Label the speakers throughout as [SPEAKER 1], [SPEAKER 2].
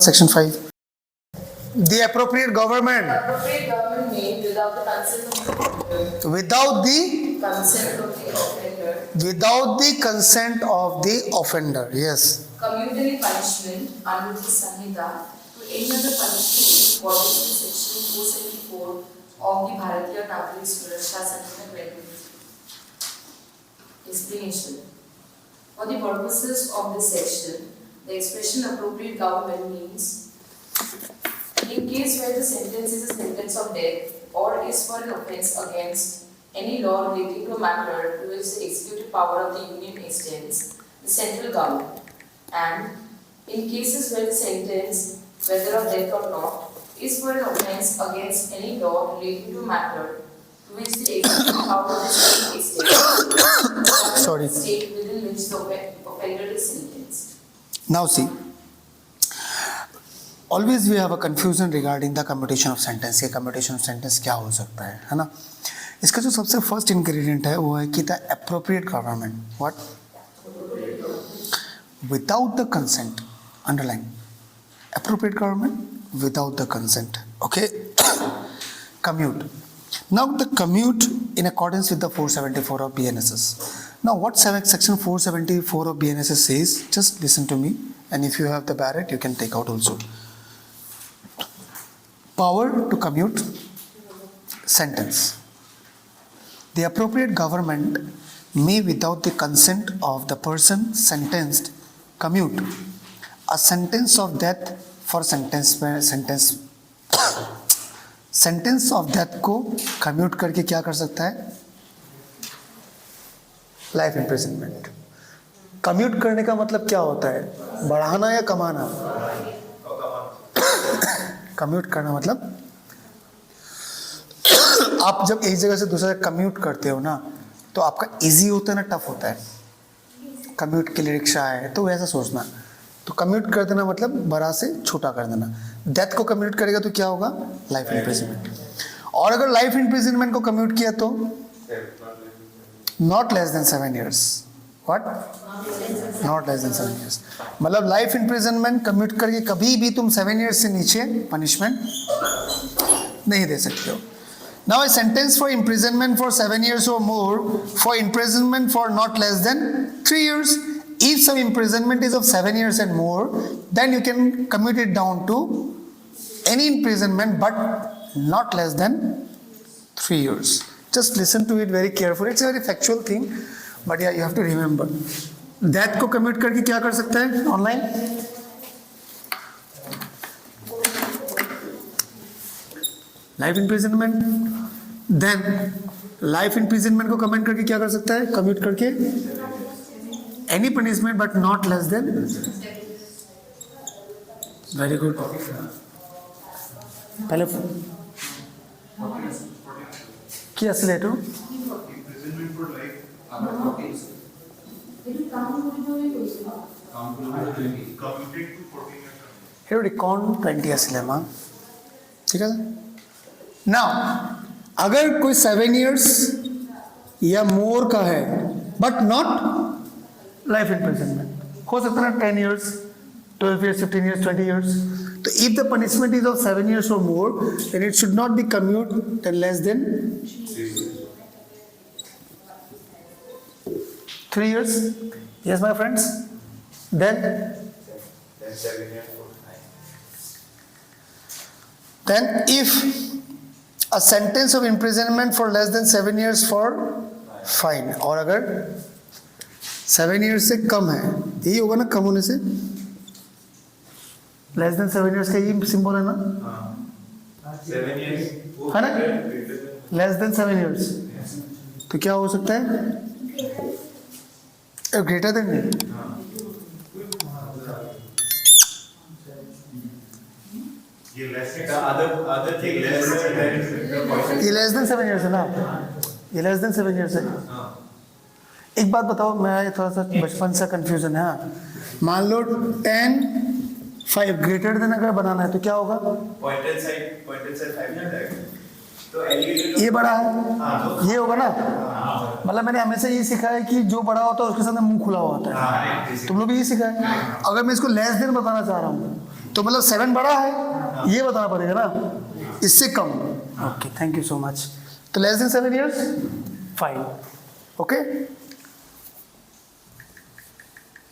[SPEAKER 1] Section 5. The appropriate government.
[SPEAKER 2] Appropriate government made without the consent of the
[SPEAKER 1] Without the
[SPEAKER 2] consent of the offender.
[SPEAKER 1] without the consent of the offender. Yes.
[SPEAKER 2] Commute any punishment under the Sanhita to any other punishment according to section 474 of the Bharatiya Nagrik Suraksha Sanhita 20. Explanation. For the purposes of this section, the expression appropriate government means in case where the sentence is a sentence of death or is for an offence against any law relating to a matter to which the executive power of the Union extends, the central government, and in cases where the sentence, whether of death or not, is for an offence against any law relating to a matter to which the executive power of the state extends,
[SPEAKER 1] Sorry.
[SPEAKER 2] the state within which the offender is sentenced.
[SPEAKER 1] Now see. Always we have a confusion regarding the commutation of sentence. ये commutation of sentence क्या हो सकता है ना? इसका जो सबसे first ingredient है वो है कि the appropriate government. What? Without the consent. Underline. Appropriate government without the consent. Okay. Commute. Now the commute in accordance with the 474 of BNSS. Now what section 474 of BNSS says? Just listen to me, and if you have the Barrett, you can take out also. Power to commute sentence. The appropriate government may, without the consent of the person sentenced, commute a sentence of death for sentence of death को commute करके क्या कर सकता है? Life imprisonment. Commute करने का मतलब क्या होता है? बढ़ाना या कमाना? कम्यूट करना मतलब आप जब एक जगह से दूसरी जगह कम्यूट करते हो ना, तो आपका इजी होता है ना टफ होता है? कम्यूट के लिए रिक्शा है तो वैसा सोचना. तो कम्यूट कर देना मतलब बड़ा से छोटा कर देना. डेथ को कम्यूट करेगा तो क्या होगा? Life imprisonment. और अगर लाइफ इम्प्रिजनमेंट को कम्यूट किया तो not less than 7 years. What? Not less than 7 years. मतलब लाइफ इम्प्रिजनमेंट कम्यूट करके कभी भी तुम 7 years से नीचे पनिशमेंट नहीं दे सकते हो. Now a sentence for imprisonment for 7 years or more, for imprisonment for not less than 3 years. If some imprisonment is of 7 years and more, then you can commute it down to any imprisonment but not less than 3 years. Just listen to it very carefully. It's a very factual thing, but yeah, you have to remember. Death को commute करके क्या कर सकता है? Online? Life imprisonment. Then life imprisonment को commute करके क्या कर सकता है? Commute करके any punishment but not less than. Very good. पहले কি আসলে এটো? এটা রিকন 20 আসলে মা. ঠিক আছে? Now अगर कोई 7 years या मोर का है but not life imprisonment, हो सकता है 10 years, 12 years, 15 years, 20 years. So if the punishment is of 7 years or more, then it should not be commute than less than 3 years. Yes, my friends. Then
[SPEAKER 3] 7 years for fine.
[SPEAKER 1] Then if a sentence of imprisonment for less than 7 years for fine, और अगर 7 years से कम है, यही होगा ना कम होने से? Less than 7 years का ये सिंबल है ना?
[SPEAKER 3] 7 years.
[SPEAKER 1] है ना? Less than 7 years. तो क्या हो सकता है? Greater than.
[SPEAKER 3] ये less other thing less than
[SPEAKER 1] ये लेस देन 7 years है ना? ये लेस देन 7 years है. एक बात बताओ, मैं थोड़ा सा बचपन से कंफ्यूजन है. मान लो 10 5 ग्रेटर देन अगर बनाना है तो क्या होगा?
[SPEAKER 3] pointed side 5 ना जाएगा. तो alligator
[SPEAKER 1] ये बड़ा है, ये होगा ना? मतलब मैंने हमेशा ये सीखा है कि जो बड़ा होता है उसके सामने मुंह खुला हुआ होता है. तुम लोग भी ये सीखा है. अगर मैं इसको लेस देन बताना चाह रहा हूँ तो मतलब 7 बड़ा है, ये बताना पड़ेगा ना, इससे कम। Okay, thank you so much. तो less than 7 years, fine. Okay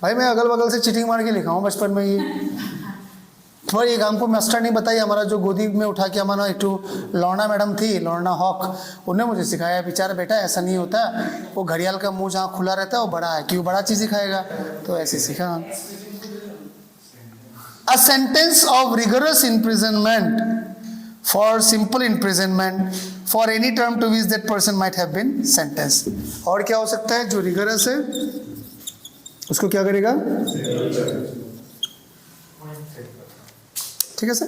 [SPEAKER 1] भाई, मैं अगल बगल से चीटिंग मार के लिखा हूँ बचपन में ये। थोड़ा ये काम को मास्टर नहीं बताई, हमारा जो गोदी में उठा के हमारा एक लौर्ना मैडम थी, लौर्ना हॉक, उन्होंने मुझे सिखाया, बेचारा बेटा ऐसा नहीं होता, वो घड़ियाल का मुंह जहाँ खुला रहता है वो बड़ा है, क्यों बड़ा चीज़ सिखाएगा, तो ऐसे सीखा। A sentence of rigorous imprisonment for simple imprisonment for any term to which that person might have been sentence. और क्या हो सकता है, जो रिगरस है उसको क्या करेगा, ठीक है सर,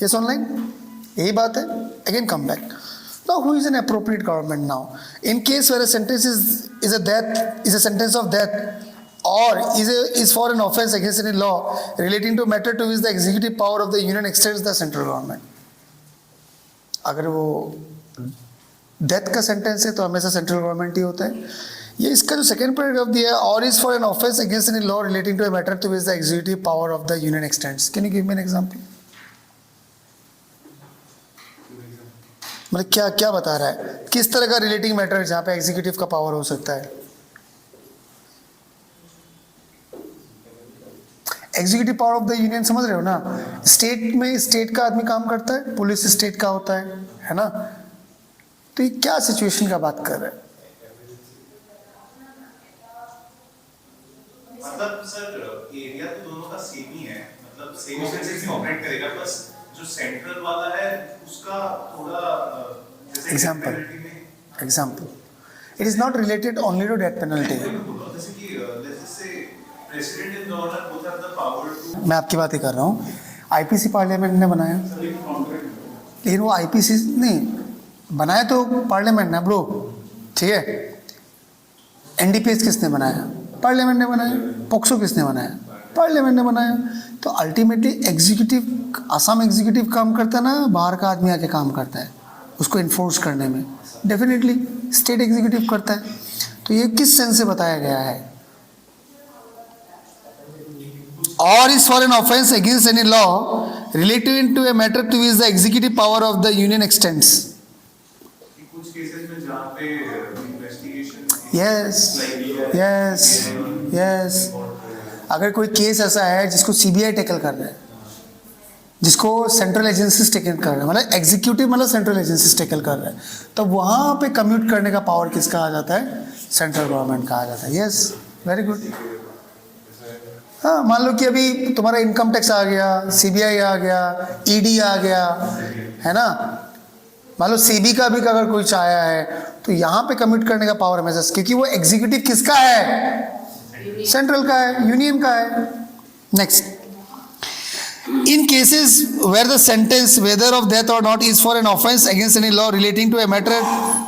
[SPEAKER 1] यस ऑनलाइन, यही बात है। Again come back, now who is an appropriate government now in case where a sentence is a sentence of death or is for an offense against any law relating to matter to which the executive power of the union extends the central government। अगर वो death का sentence है तो हमेशा central government ही होता है। ये इसका जो सेकंड पैराग्राफ दिया है, और is for an offence against any law relating to a matter to which the executive power of the union extends. Can you give me an example? मतलब क्या क्या बता रहा है, किस तरह का रिलेटिंग मैटर जहाँ पे एग्जीक्यूटिव का पावर हो सकता है? Executive power of the union समझ रहे हो ना, स्टेट में स्टेट का आदमी काम करता है, पुलिस स्टेट का होता है ना, तो ये क्या सिचुएशन का बात कर रहे हैं?
[SPEAKER 4] मतलब सर एरिया तो दोनों का सेम ही है, मतलब सेम सेंसेस में ऑपरेट करेगा, बस जो सेंट्रल वाला है उसका थोड़ा जैसे
[SPEAKER 1] example it is not related only to death penalty.
[SPEAKER 4] जैसे कि let's say president and governor both have the power to,
[SPEAKER 1] मैं आपकी बात ही कर रहा हूँ, आईपीसी पार्लियामेंट ने बनाया, लेकिन वो आईपीसी नहीं बनाया तो पार्लियामेंट ने ब्रो, ठीक है। एनडीपीएस किसने बनाया? पार्लियामेंट ने बनाया। पोक्सो किसने बनाया? पार्लियामेंट ने बनाया। तो अल्टीमेटली एग्जीक्यूटिव, आसाम एग्जीक्यूटिव काम करता है ना, बाहर का आदमी आके काम करता है उसको इन्फोर्स करने में, डेफिनेटली स्टेट एग्जीक्यूटिव करता है। तो ये किस सेंस से बताया गया है? और is for an offence against any law relative to a matter to which the executive power of the union extends.
[SPEAKER 4] कुछ केसेस में जहाँ पे इन्वेस्टिगेशन
[SPEAKER 1] यस अगर कोई केस ऐसा है जिसको सीबीआई टेकल कर रहा है, जिसको सेंट्रल एजेंसीज टेकल कर रहे हैं, मतलब एग्जीक्यूटिव मतलब सेंट्रल एजेंसीज टेकल कर रहे हैं, तो वहाँ पे कम्यूट करने का पावर किसका आ जाता है? सेंट्रल गवर्नमेंट का आ जाता है। Yes, very good. हाँ, मान लो कि अभी तुम्हारा इनकम टैक्स आ गया, सीबीआई आ गया, ईडी आ गया, है ना, मान लो सीबी का भी अगर कोई आया है, तो यहाँ पे कमिट करने का पावर हमेशा, क्योंकि वो एग्जीक्यूटिव किसका है? सेंट्रल का है, यूनियन का है। Next, in cases where the sentence whether of death और not is for an offence against any law relating to a matter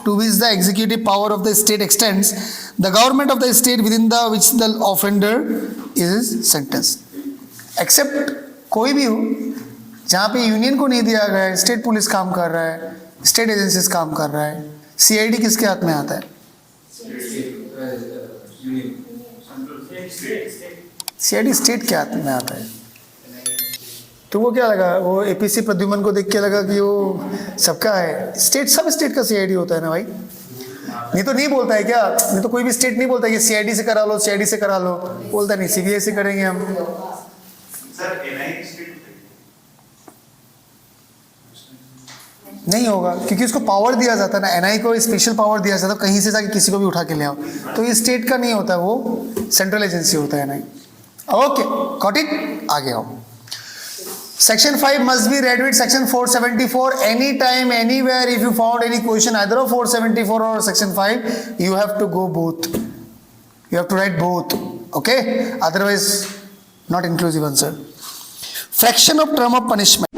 [SPEAKER 1] to which the executive power of the state extends, the government of the state within the which the offender is sentence. Except कोई भी हो जहाँ पे union को नहीं दिया गया है, स्टेट पुलिस काम कर रहा है, स्टेट एजेंसीज काम कर रहा है, सीआईडी किसके हाथ में आता है? सीआईडी स्टेट के हाथ में आता है। तो वो क्या लगा, वो एपीसी प्रद्युमन को देख के लगा कि वो सबका है, स्टेट, सब स्टेट का सीआईडी होता है ना भाई। नहीं तो नहीं बोलता है क्या? नहीं तो कोई भी स्टेट नहीं बोलता कि सीआईडी से करा लो, सीआईडी से करा लो, बोलता नहीं सीबीआई से करेंगे हम।
[SPEAKER 4] सर एनआई स्टेट
[SPEAKER 1] नहीं होगा, क्योंकि उसको पावर दिया जाता है ना, एनआई को स्पेशल पावर दिया जाता है, कहीं से जाके किसी को भी उठा के ले आओ, तो ये स्टेट का नहीं होता है, वो सेंट्रल एजेंसी होता है एनआई। ओके, गॉट इट, आगे आओ। Section 5 must be read with Section 474 anytime, anywhere. If you found any question either of 474 or Section 5, you have to go both. You have to write both. Okay? Otherwise, not inclusive answer. Fraction of term of punishment.